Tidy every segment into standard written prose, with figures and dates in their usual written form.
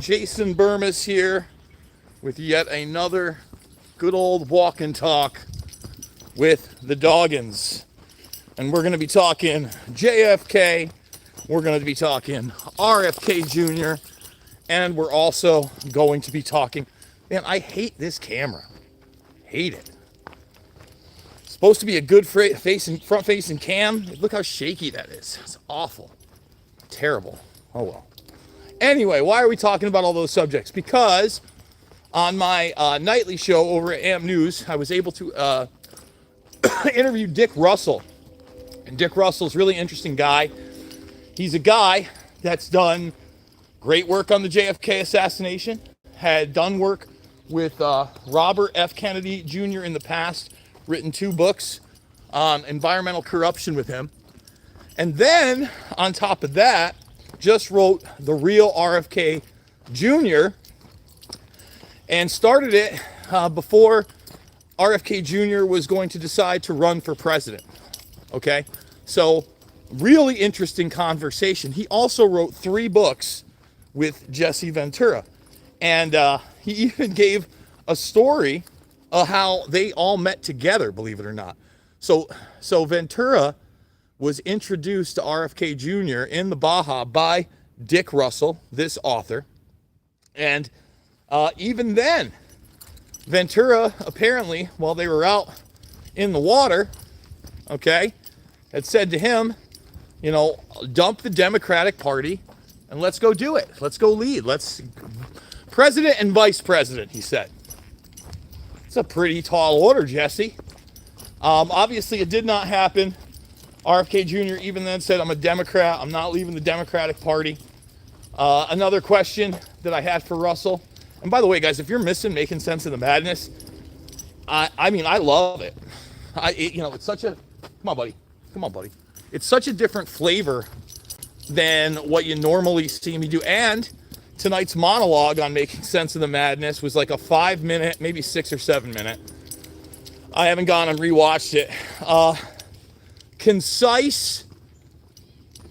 Jason Bermas here with yet another good old walk and talk with the Doggins. And we're going to be talking JFK, we're going to be talking RFK Jr., and we're also going to be talking, man, I hate this camera. Hate it. It's supposed to be a good front-facing cam. Look how shaky that is. It's awful. Terrible. Oh well. Anyway, why are we talking about all those subjects? Because on my nightly show over at AM News, I was able to interview Dick Russell. And Dick Russell's a really interesting guy. He's a guy that's done great work on the JFK assassination, had done work with Robert F. Kennedy Jr. in the past, written 2 books on environmental corruption with him. And then, on top of that, just wrote The Real RFK Jr. and started it before RFK Jr. was going to decide to run for president. Okay? So, really interesting conversation. He also wrote 3 books with Jesse Ventura. And he even gave a story of how they all met together, believe it or not. So Ventura was introduced to RFK Jr. in the Baja by Dick Russell, this author. And even then, Ventura apparently, while they were out in the water, okay, had said to him, you know, dump the Democratic Party and let's go do it. Let's go lead. Let's president and vice president, he said. It's a pretty tall order, Jesse. Obviously, it did not happen. RFK Jr. even then said, I'm a Democrat. I'm not leaving the Democratic Party. Another question that I had for Russell. And by the way, guys, if you're missing Making Sense of the Madness, I mean, I love it. It's such a... Come on, buddy. Come on, buddy. It's such a different flavor than what you normally see me do. And tonight's monologue on Making Sense of the Madness was like a 5-minute, maybe 6 or 7 minute. I haven't gone and rewatched it. Concise,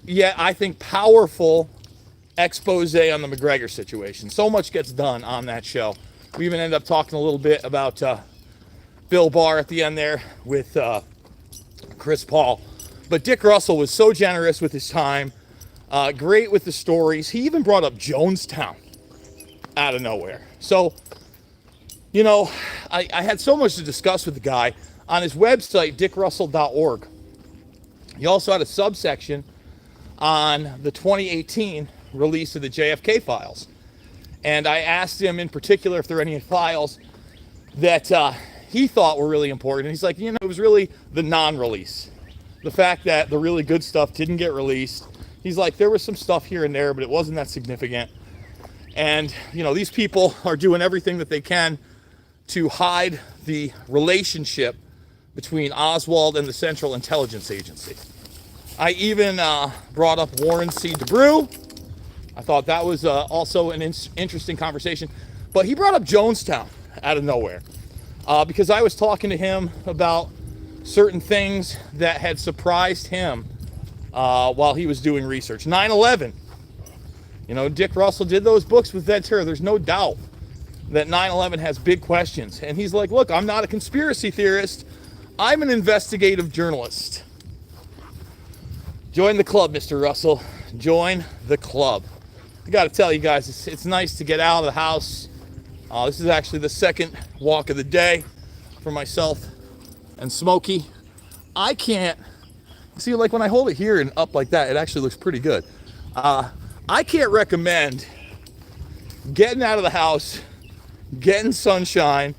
yet I think powerful expose on the McGregor situation. So much gets done on that show. We even end up talking a little bit about Bill Barr at the end there with Chris Paul. But Dick Russell was so generous with his time, great with the stories. He even brought up Jonestown out of nowhere. So, you know, I had so much to discuss with the guy. On his website, dickrussell.org, he also had a subsection on the 2018 release of the JFK files. And I asked him in particular if there are any files that he thought were really important. And he's like, you know, it was really the non-release. The fact that the really good stuff didn't get released. He's like, there was some stuff here and there, but it wasn't that significant. And, you know, these people are doing everything that they can to hide the relationship between Oswald and the Central Intelligence Agency. I even brought up Warren C. DeBrew. I thought that was also an interesting conversation. But he brought up Jonestown out of nowhere because I was talking to him about certain things that had surprised him while he was doing research. 9/11. You know, Dick Russell did those books with Ventura. There's no doubt that 9/11 has big questions. And he's like, look, I'm not a conspiracy theorist. I'm an investigative journalist. Join the club, Mr. Russell. Join the club. I got to tell you guys, it's nice to get out of the house. This is actually the second walk of the day for myself and Smokey. I can't... See, like when I hold it here and up like that, it actually looks pretty good. I can't recommend getting out of the house, getting sunshine,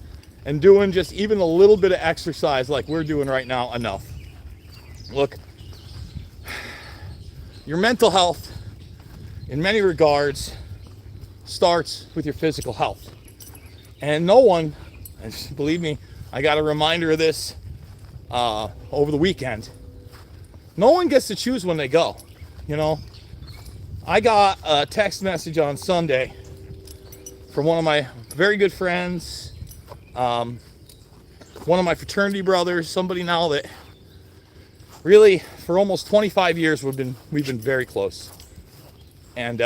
and doing just even a little bit of exercise like we're doing right now enough. Look, your mental health, in many regards, starts with your physical health. And no one, believe me, I got a reminder of this over the weekend. No one gets to choose when they go. You know, I got a text message on Sunday from one of my very good friends, one of my fraternity brothers, somebody now that really for almost 25 years we've been very close. And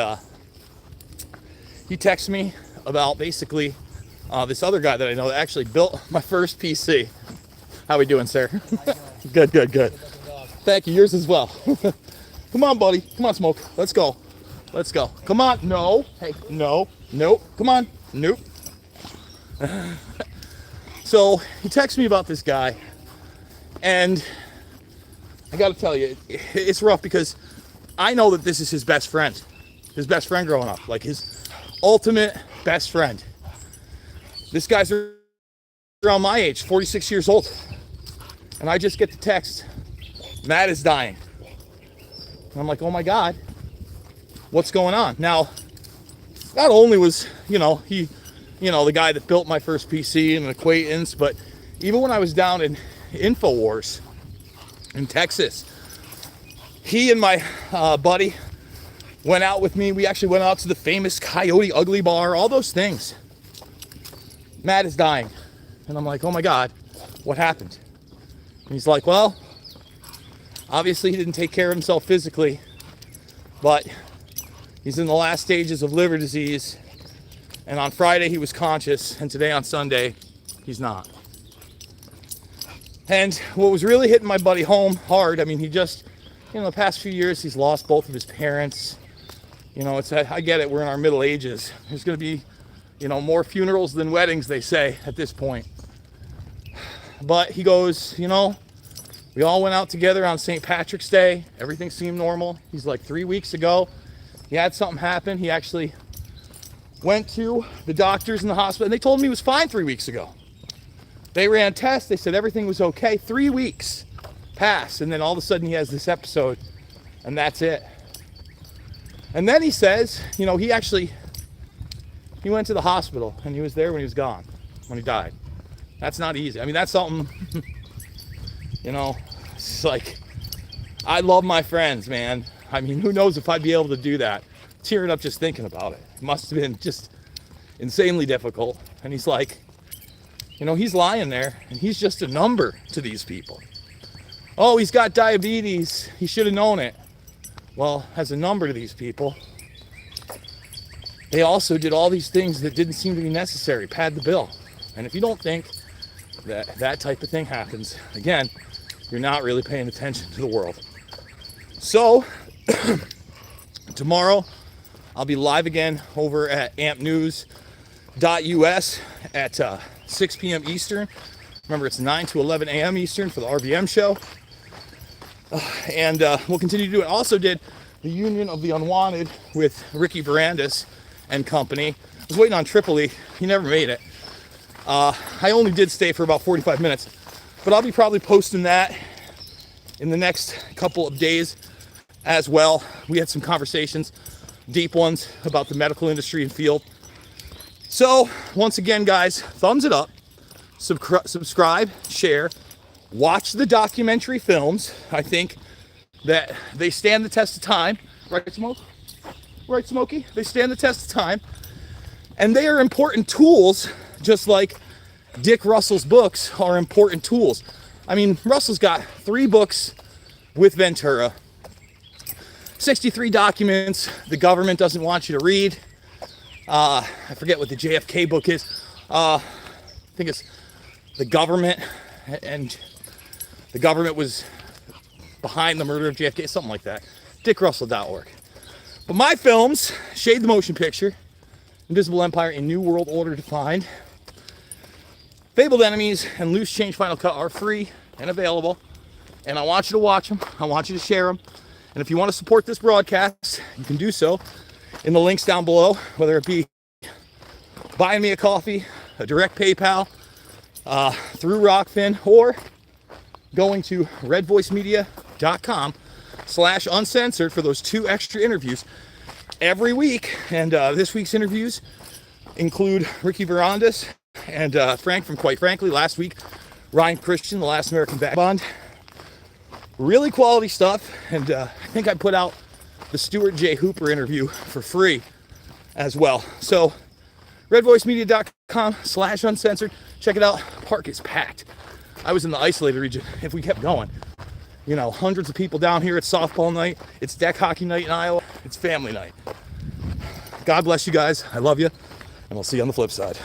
he texted me about basically this other guy that I know that actually built my first PC. How we doing, sir? Good, good, good. Thank you. Yours as well. Come on, buddy. Come on, Smoke. Let's go. Let's go. Come on. No. Hey, no. Nope. Come on. Nope. So he texted me about this guy, and I got to tell you, it's rough because I know that this is his best friend growing up, like his ultimate best friend. This guy's around my age, 46 years old, and I just get the text, Matt is dying. And I'm like, oh my God, what's going on? Now, not only was, he, the guy that built my first PC and an acquaintance, but even when I was down in InfoWars in Texas, he and my buddy went out with me. We actually went out to the famous Coyote Ugly Bar, all those things. Matt is dying. And I'm like, oh my God, what happened? And he's like, well, obviously he didn't take care of himself physically, but he's in the last stages of liver disease. And on Friday he was conscious, and today on Sunday, he's not. And what was really hitting my buddy home hard, I mean, he just, the past few years, he's lost both of his parents. I get it, we're in our middle ages. There's gonna be, more funerals than weddings, they say, at this point. But he goes, we all went out together on St. Patrick's Day. Everything seemed normal. He's like, 3 weeks ago, he had something happen. He actually went to the doctors in the hospital, and they told him he was fine 3 weeks ago. They ran tests. They said everything was okay. 3 weeks passed, and then all of a sudden he has this episode, and that's it. And then he says, he went to the hospital, and he was there when he was gone, when he died. That's not easy. I mean, that's something, it's like, I love my friends, man. I mean, who knows if I'd be able to do that. Tearing up just thinking about it. It must have been just insanely difficult. And he's like, he's lying there, and he's just a number to these people. Oh, he's got diabetes. He should have known it. Well, as a number to these people, they also did all these things that didn't seem to be necessary. Pad the bill. And if you don't think that type of thing happens, again, you're not really paying attention to the world. So, tomorrow, I'll be live again over at ampnews.us at 6 p.m. Eastern. Remember, it's 9 to 11 a.m. Eastern for the RVM show. And we'll continue to do it. I also did the Union of the Unwanted with Ricky Varandas and company. I was waiting on Tripoli. He never made it. I only did stay for about 45 minutes. But I'll be probably posting that in the next couple of days as well. We had some conversations, deep ones, about the medical industry and field. So, once again, guys, thumbs it up, subscribe, share, watch the documentary films. I think that they stand the test of time. Right, Smoke? Right, Smokey? They stand the test of time. And they are important tools, just like Dick Russell's books are important tools. I mean, Russell's got 3 books with Ventura, 63 documents the government doesn't want you to read. I forget what the JFK book is. I think it's The Government, and the government was behind the murder of JFK, something like that. DickRussell.org. But my films, Shade the Motion Picture, Invisible Empire, and New World Order Defined, Fabled Enemies, and Loose Change Final Cut are free and available. And I want you to watch them. I want you to share them. And if you want to support this broadcast, you can do so in the links down below, whether it be buying me a coffee, a direct PayPal, through Rockfin, or going to redvoicemedia.com/uncensored for those 2 extra interviews every week. And this week's interviews include Ricky Varandas and Frank from Quite Frankly. Last week, Ryan Christian, The Last American Vagabond. Really quality stuff. And I think I put out the Stuart J. Hooper interview for free as well. So redvoicemedia.com/uncensored. Check it out. Park is packed. I was in the isolated region. If we kept going, hundreds of people down here. It's softball night. It's deck hockey night in Iowa. It's family night. God bless you guys. I love you. And we'll see you on the flip side.